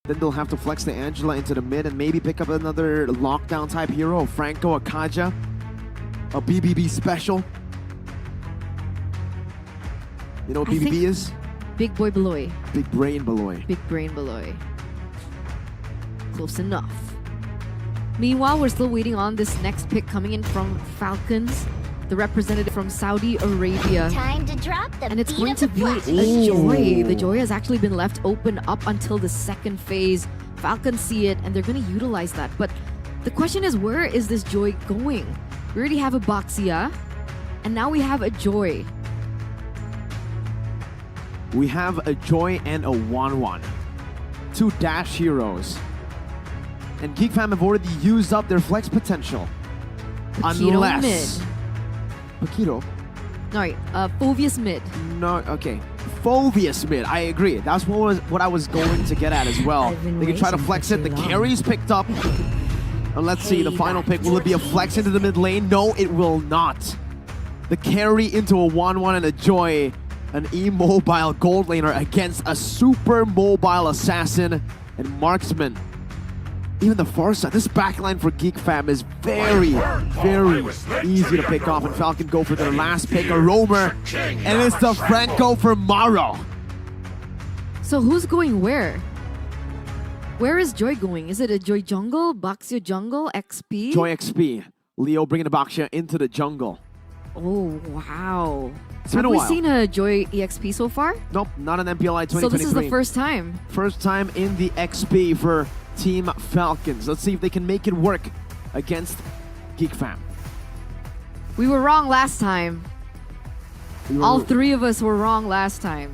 Then they'll have to flex the Angela into the mid and maybe pick up another lockdown type hero, Franco, a Kaja, a BBB special. You know what BBB is? Big Boy Beloy. Big Brain Beloy. Big Brain Beloy. Close enough. Meanwhile, we're still waiting on this next pick coming in from Falcons, the representative from Saudi Arabia. Time to drop the And it's beat going of to the be flesh. a Joy. The Joy has actually been left open up until the second phase. Falcons see it and they're going to utilize that. But the question is, where is this Joy going? We already have a Baxia, and now we have a Joy. We have a Joy and a Wanwan. Two dash heroes. And Geek fam have already used up their flex potential. Paquito Unless... mid. Paquito? Alright, Fovius mid. No, okay. Fovius mid, I agree. That's what I was going to get at as well. They can try to flex it. The carry's picked up. And let's see, the final pick. Will it be a flex into the mid lane? No, it will not. The carry into a 1-1 and a Joy. An immobile gold laner against a super mobile assassin and marksman. Even the far side, this backline for Geek fam is very, very easy to pick off. And Falcon go for their last pick, a roamer. And it's the Franco for Maro. So who's going where? Where is Joy going? Is it a Joy jungle, Baxia jungle, XP? Joy XP. Leo bringing the Baxia into the jungle. Oh, wow. It's been Have a we while. seen a Joy EXP so far? Nope, not an MPLI 2023. So this is the first time. First time in the XP for Team Falcons. Let's see if they can make it work against Geek fam. We were wrong last time. We All were- three of us were wrong last time.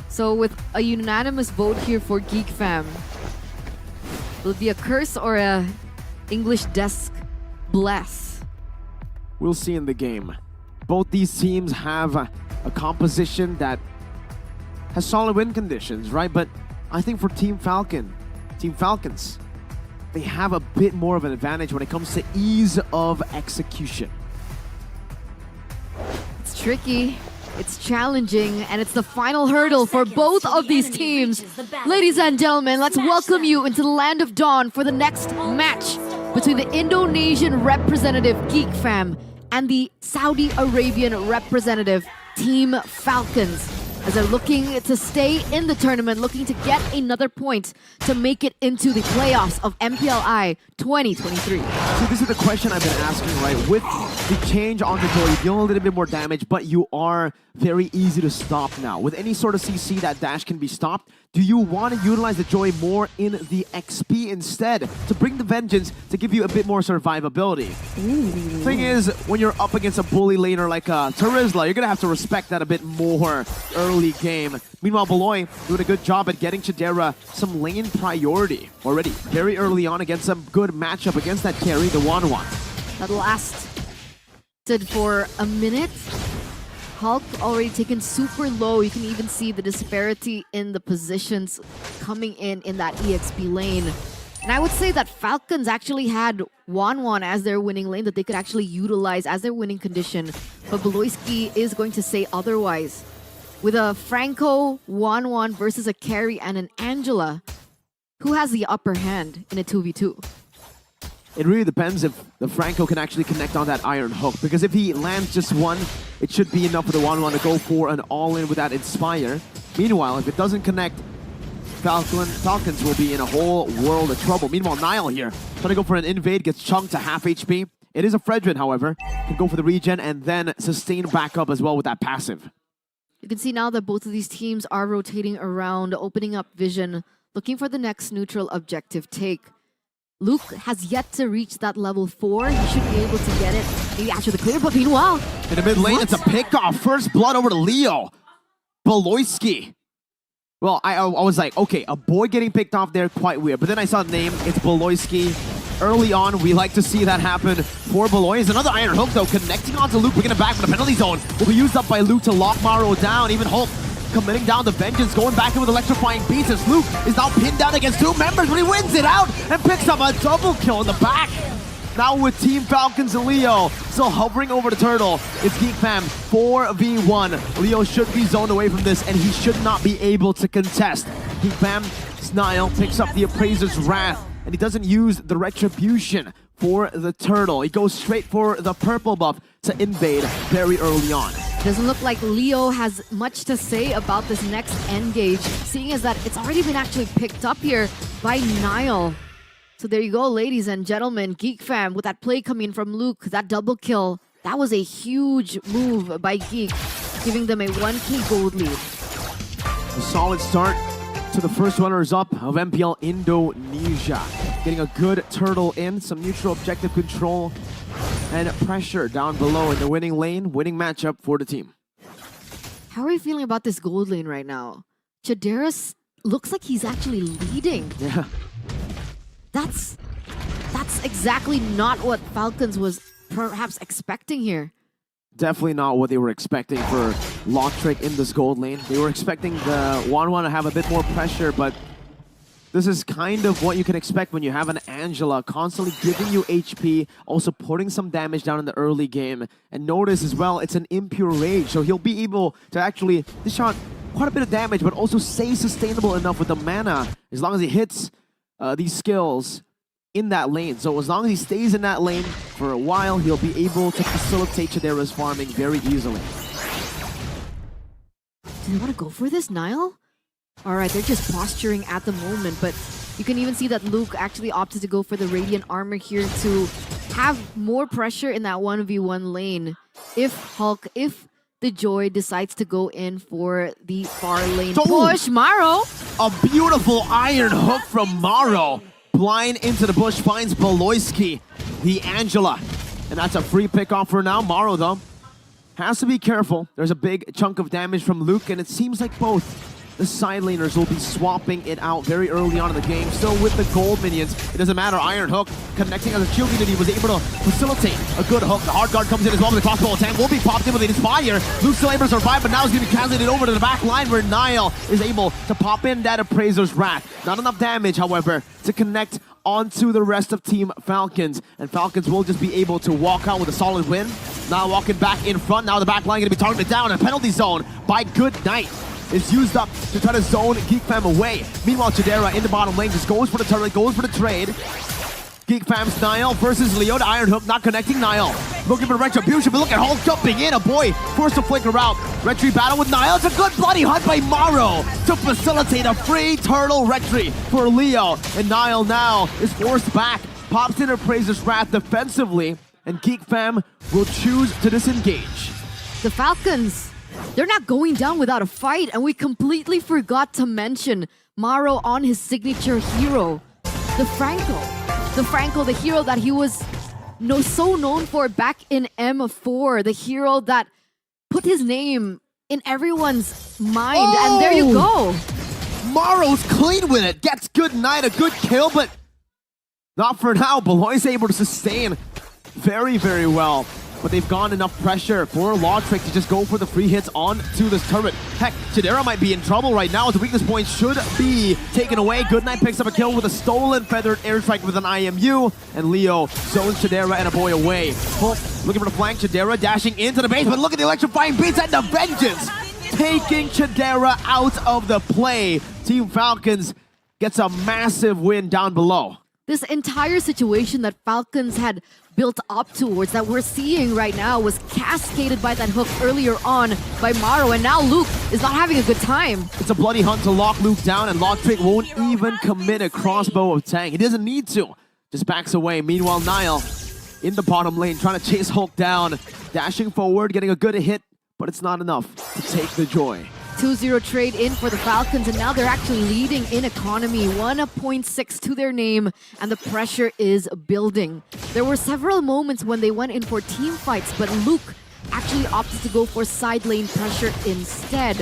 So with a unanimous vote here for Geek fam, will it be a curse or a English desk bless? We'll see in the game. Both these teams have a composition that has solid win conditions, right? But I think for Team Falcons, they have a bit more of an advantage when it comes to ease of execution. It's tricky, it's challenging, and it's the final hurdle for both of these teams. Ladies and gentlemen, let's welcome you into the Land of Dawn for the next match between the Indonesian representative Geek fam and the Saudi Arabian representative Team Falcons, as they're looking to stay in the tournament, looking to get another point to make it into the playoffs of MPLI 2023. So this is the question I've been asking, right? With the change on the Joy, you deal a little bit more damage, but you are very easy to stop now. With any sort of CC, that dash can be stopped. Do you want to utilize the Joy more in the XP instead to bring the Vengeance to give you a bit more survivability? Thing is, when you're up against a bully laner like Terizla, you're going to have to respect that a bit more early game. Meanwhile, Beloy doing a good job at getting Chidera some lane priority already very early on against some good matchup against that carry, the 1-1. That lasted for a minute. Hulk already taken super low. You can even see the disparity in the positions coming in that EXP lane. And I would say that Falcons actually had 1-1 as their winning lane that they could actually utilize as their winning condition. But Beloyski is going to say otherwise. With a Franco 1-1 versus a carry and an Angela, who has the upper hand in a 2v2? It really depends if the Franco can actually connect on that Iron Hook. Because if he lands just one, it should be enough for the 1-1 to go for an all-in with that Inspire. Meanwhile, if it doesn't connect, Falcons will be in a whole world of trouble. Meanwhile, Nile here, trying to go for an invade, gets chunked to half HP. It is a Fredrin, however. Can go for the regen and then sustain back up as well with that passive. You can see now that both of these teams are rotating around, opening up vision, looking for the next neutral objective take. Luke has yet to reach that level 4. He should be able to get it maybe after the clear, but meanwhile... In the mid lane, it's a pickoff. First blood over to Leo. Beloyski. Well, I was like, okay, a boy getting picked off there, quite weird. But then I saw the name, it's Beloyski. Early on, we like to see that happen for Beloy. Is another Iron Hook, though, connecting onto Luke, bringing it back from the penalty zone. Will be used up by Luke to lock Maro down. Even Hulk committing down the Vengeance, going back in with electrifying beats as Luke is now pinned down against two members, but he wins it out and picks up a double kill in the back. Now with Team Falcons and Leo still hovering over the turtle, it's Geek fam 4v1. Leo should be zoned away from this and he should not be able to contest. Geek fam as Niall picks up the Appraiser's Wrath, and he doesn't use the Retribution for the turtle. He goes straight for the purple buff to invade very early on. Doesn't look like Leo has much to say about this next engage, seeing as that it's already been actually picked up here by Niall. So there you go, ladies and gentlemen. Geek fam, with that play coming in from Luke, that double kill, that was a huge move by Geek, giving them a 1K gold lead. A solid start to the first runners-up of MPL Indonesia. Getting a good turtle in, some neutral objective control, and pressure down below in the winning lane, winning matchup for the team. How are you feeling about this gold lane right now? Chadera looks like he's actually leading. Yeah. That's exactly not what Falcons was perhaps expecting here. Definitely not what they were expecting for Lotrick in this gold lane. They were expecting the 1-1 to have a bit more pressure, but this is kind of what you can expect when you have an Angela constantly giving you HP, also putting some damage down in the early game. And notice as well, it's an Impure Rage, so he'll be able to actually dish out quite a bit of damage, but also stay sustainable enough with the mana as long as he hits these skills in that lane. So as long as he stays in that lane for a while, he'll be able to facilitate Chadera's farming very easily. Do they want to go for this, Niall? Alright, they're just posturing at the moment, but you can even see that Luke actually opted to go for the Radiant Armor here to have more pressure in that 1v1 lane. If the Joy decides to go in for the far lane push, Maro! A beautiful iron hook from Maro. Blind into the bush, finds Beloyski, the Angela. And that's a free pick off for now. Maro, though, has to be careful. There's a big chunk of damage from Luke, and it seems like both the side laners will be swapping it out very early on in the game. Still with the gold minions, it doesn't matter. Iron hook connecting as a shield unity was able to facilitate a good hook. The hard guard comes in as well with the crossbow attack. Will be popped in with an Inspire. Luke's still able to survive, but now he's going to be translated over to the back line where Niall is able to pop in that Appraiser's Wrath. Not enough damage, however, to connect onto the rest of Team Falcons. And Falcons will just be able to walk out with a solid win. Now walking back in front. Now the back line going to be targeted down. A penalty zone by Goodnight is used up to try to zone Geek Fam away. Meanwhile, Chadera in the bottom lane just goes for the turret, goes for the trade. Geek Fam's Niall versus Leo. The Iron Hook not connecting Niall. Looking for Retribution, but look at Hulk jumping in. A boy forced to flicker out. Retri battle with Niall. It's a good bloody hunt by Maro to facilitate a free turtle Retri for Leo. And Niall now is forced back. Pops in Appraiser's Wrath defensively. And Geek Fam will choose to disengage. The Falcons, they're not going down without a fight, and we completely forgot to mention Maro on his signature hero, the Franco. The Franco, the hero that he was so known for back in M4, the hero that put his name in everyone's mind, and there you go. Maro's clean with it, gets Goodnight, a good kill, but not for now. Beloy's able to sustain very, very well. But they've gone enough pressure for Lotrick to just go for the free hits onto this turret. Heck, Chadera might be in trouble right now as the weakness point should be taken away. Goodnight picks up a kill with a stolen feathered airstrike with an IMU. And Leo zones Chadera and a boy away. Hulk looking for the flank. Chadera dashing into the base, but look at the electrifying beats and the vengeance! Taking Chadera out of the play. Team Falcons gets a massive win down below. This entire situation that Falcons had built up towards, that we're seeing right now, was cascaded by that hook earlier on by Maro, and now Luke is not having a good time. It's a bloody hunt to lock Luke down, and Lotrick won't even commit a crossbow attack. He doesn't need to. Just backs away. Meanwhile, Niall in the bottom lane trying to chase Hulk down. Dashing forward, getting a good hit, but it's not enough to take the Joy. 2-0 trade in for the Falcons, and now they're actually leading in economy. 1.6 to their name, and the pressure is building. There were several moments when they went in for team fights, but Luke actually opted to go for side lane pressure instead.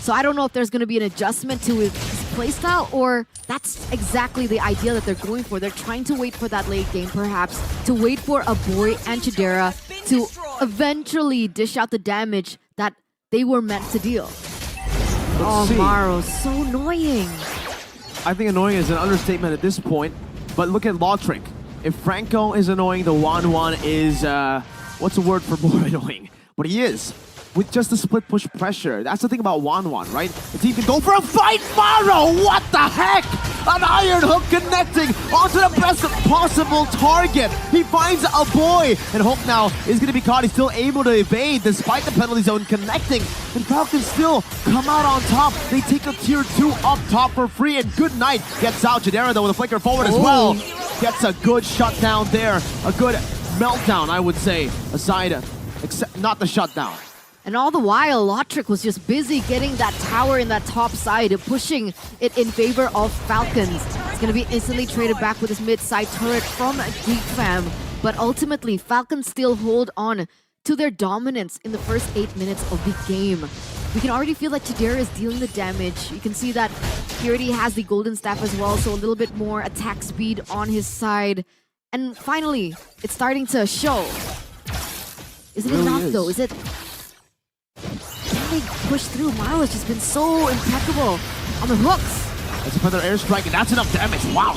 So I don't know if there's going to be an adjustment to his playstyle, or that's exactly the idea that they're going for. They're trying to wait for that late game, perhaps, to wait for a boy and Chadera to eventually dish out the damage that they were meant to deal. Let's see. Maro, so annoying. I think annoying is an understatement at this point, but look at Lotrick. If Franco is annoying, the 1-1 is, what's the word for more annoying? But he is. with just the split push pressure. That's the thing about 1-1, right? The team can go for a fight. Maro, what the heck? An iron hook connecting onto the best possible target. He finds a boy, and Hook now is going to be caught. He's still able to evade despite the penalty zone connecting. And Falcons still come out on top. They take a tier 2 up top for free, and good night gets out. Jadera though with a flicker forward as well. Gets a good shutdown there. A good meltdown, I would say, aside, except not the shutdown. And all the while, Lotric was just busy getting that tower in that top side, pushing it in favor of Falcons. It's going to be instantly traded back with his mid-side turret from Geek Fam. But ultimately, Falcons still hold on to their dominance in the first 8 minutes of the game. We can already feel that Chidera is dealing the damage. You can see that he already has the golden staff as well, so a little bit more attack speed on his side. And finally, it's starting to show. Is it enough though? Is it... Can they push through? Maro has just been so impeccable on the hooks. That's another airstrike, and that's enough damage. Wow.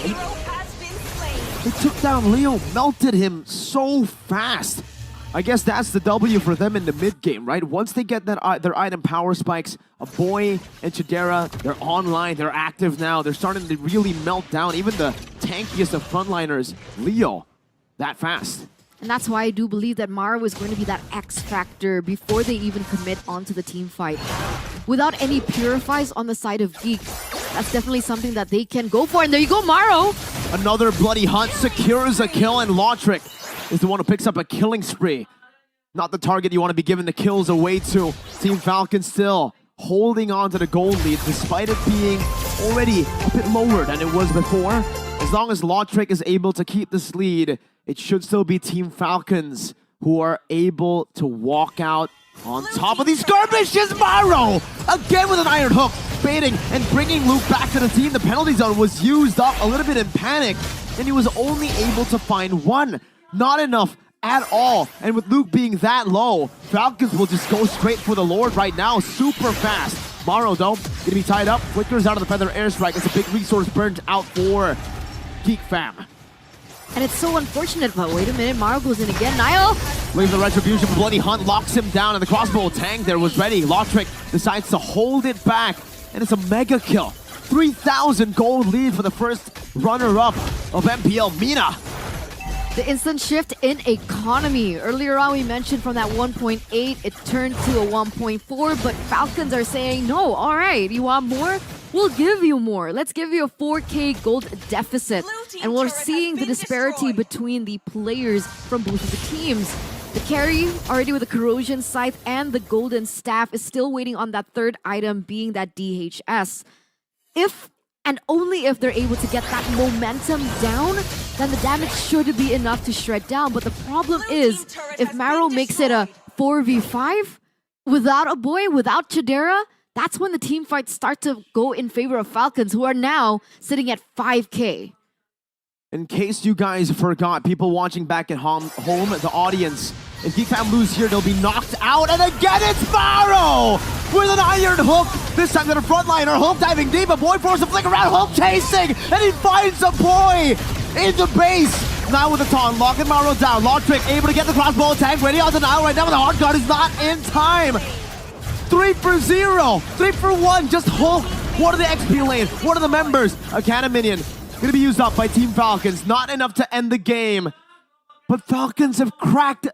They took down Leo, melted him so fast. I guess that's the W for them in the mid game, right? Once they get that their item power spikes, a boy and Chidera, they're online, they're active now. They're starting to really melt down even the tankiest of frontliners, Leo, that fast. And that's why I do believe that Maro is going to be that X factor before they even commit onto the team fight. Without any purifies on the side of Geek, that's definitely something that they can go for. And there you go, Maro! Another bloody hunt secures a kill, and Lotric is the one who picks up a killing spree. Not the target you want to be giving the kills away to. Team Falcon still holding on to the gold lead despite it being already a bit lower than it was before. As long as Lotric is able to keep this lead, it should still be Team Falcons who are able to walk out on top of these skirmishes. Maro again with an iron hook, baiting and bringing Luke back to the team. The penalty zone was used up a little bit in panic, and he was only able to find one. Not enough at all. And with Luke being that low, Falcons will just go straight for the Lord right now, super fast. Maro though, gonna be tied up, flickers out of the feather airstrike. It's a big resource burnt out for Geek Fam. And it's so unfortunate, but wait a minute, Maro goes in again. Niall! Leaves the retribution, bloody hunt locks him down, and the crossbow tank there was ready. Lotric decides to hold it back, and it's a mega kill. 3,000 gold lead for the first runner-up of MPL, Mina. The instant shift in economy. Earlier on, we mentioned from that 1.8, it turned to a 1.4, but Falcons are saying, no, all right, you want more? We'll give you more. Let's give you a 4K gold deficit. And we're seeing the disparity between the players from both of the teams. The carry, already with the corrosion scythe and the golden staff, is still waiting on that third item, being that DHS. If and only if they're able to get that momentum down, then the damage should be enough to shred down. But the problem is, if Maro makes it a 4v5, without a boy, without Chidera, that's when the team fights start to go in favor of Falcons, who are now sitting at 5K. In case you guys forgot, people watching back at home, the audience, if Geek Fam lose here, they'll be knocked out. And again, it's Maro with an iron hook. This time to the front liner. Hulk diving deep. A boy forces a flick around. Hulk chasing. And he finds a boy in the base. Now with the taunt, locking Maro down. Lotric able to get the crossbow attack. Ready on the now right now, but the hard guard is not in time. 3 for 0. 3 for 1. Just Hulk. What are the XP lane? What are the members? A cannon minion. Gonna be used up by Team Falcons. Not enough to end the game. But Falcons have cracked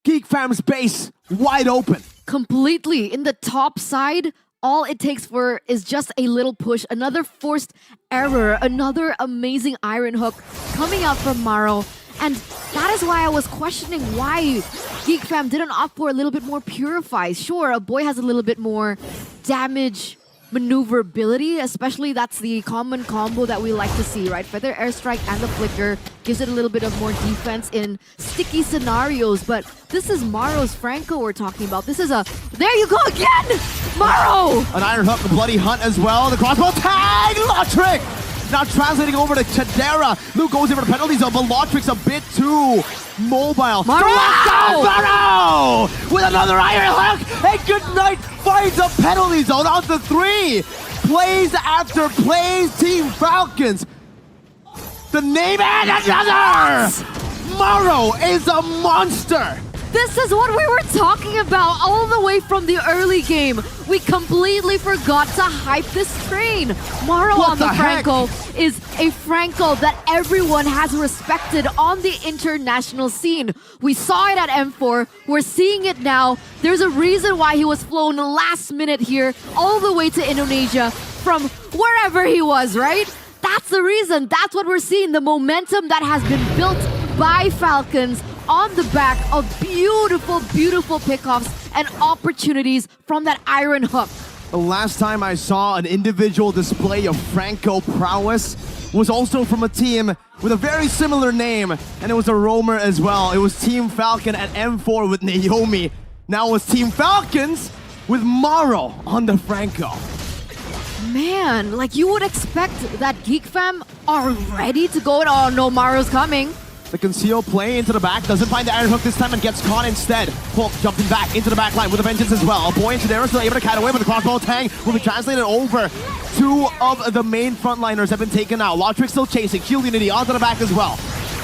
Geek Fam's base wide open. Completely. In the top side, all it takes for is just a little push. Another forced error. Another amazing iron hook coming out from Maro. And that is why I was questioning why Geek Fam didn't opt for a little bit more purifies. Sure, a boy has a little bit more damage maneuverability, especially that's the common combo that we like to see, right? Feather airstrike and the flicker gives it a little bit of more defense in sticky scenarios, but this is Maro's Franco we're talking about. This is a... There you go again! Maro! An iron hook, a bloody hunt as well. The crossbow tag! Lotric! Now translating over to Chidera. Luke goes in for the penalty zone, but Lotric's a bit too mobile. Maro! With another iron hook! And good night finds a penalty zone on the 3. Plays after plays, Team Falcons. The name and another! Maro is a monster! This is what we were talking about all the way from the early game. We completely forgot to hype this train. Maro What on the the heck? Franco is a Franco that everyone has respected on the international scene. We saw it at M4. We're seeing it now. There's a reason why he was flown last minute here all the way to Indonesia from wherever he was, right? That's the reason. That's what we're seeing. The momentum that has been built by Falcons on the back of beautiful, beautiful pickoffs and opportunities from that Iron Hook. The last time I saw an individual display of Franco prowess was also from a team with a very similar name, and it was a roamer as well. It was Team Falcon at M4 with Naomi. Now it's Team Falcons with Maro on the Franco. Man, like you would expect that Geek fam are ready to go. Oh no, Maro's coming. The conceal play into the back, doesn't find the Iron Hook this time and gets caught instead. Hulk jumping back into the back line with a vengeance as well. Boy and Chidera still able to kite away, but the crossbow tang will be translated over. Two of the main frontliners have been taken out. Lotrick still chasing, Shield Unity onto the back as well.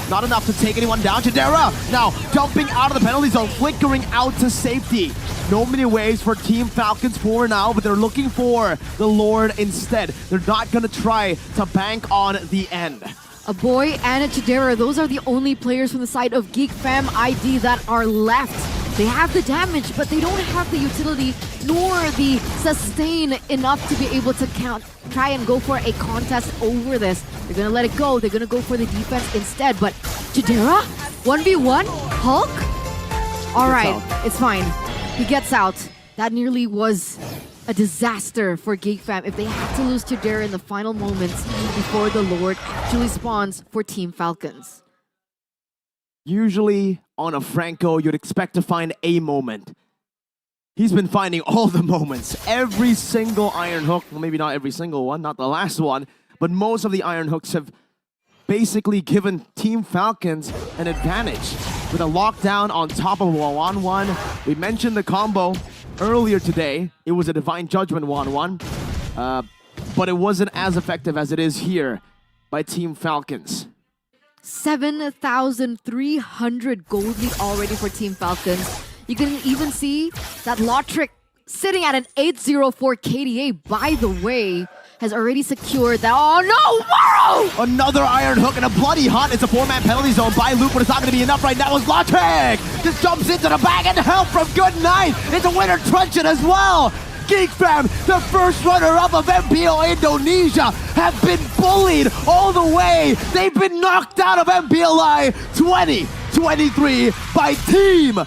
Not enough to take anyone down. Chidera now jumping out of the penalty zone, flickering out to safety. No many ways for Team Falcons for now, but they're looking for the Lord instead. They're not gonna try to bank on the end. A Boy and a Chidera, those are the only players from the side of Geek Fam ID that are left. They have the damage, but they don't have the utility nor the sustain enough to be able to try and go for a contest over this. They're gonna let it go. They're gonna go for the defense instead. But Chidera, 1v1, Hulk? All right, it's fine. He gets out. That nearly was a disaster for Geek Fam if they had to lose Chidera in the final moments before the Lord actually spawns for Team Falcons. Usually on a Franco, you'd expect to find a moment. He's been finding all the moments. Every single Iron Hook, well, maybe not every single one, not the last one, but most of the Iron Hooks have basically given Team Falcons an advantage. With a lockdown on top of a 1-1. We mentioned the combo earlier today. It was a Divine Judgment 1-1, but it wasn't as effective as it is here by Team Falcons. 7,300 gold lead already for Team Falcons. You can even see that Lotrick sitting at an 804 KDA, by the way, has already secured that. Oh no, Maro! Another Iron Hook and a bloody hunt. It's a 4-man penalty zone by Luke, but it's not going to be enough right now as Lotrick just jumps into the bag and help from Good Night. It's a winner truncheon as well. Geek Fam, the first runner-up of MPL Indonesia, have been bullied all the way. They've been knocked out of MPLI 2023 by Team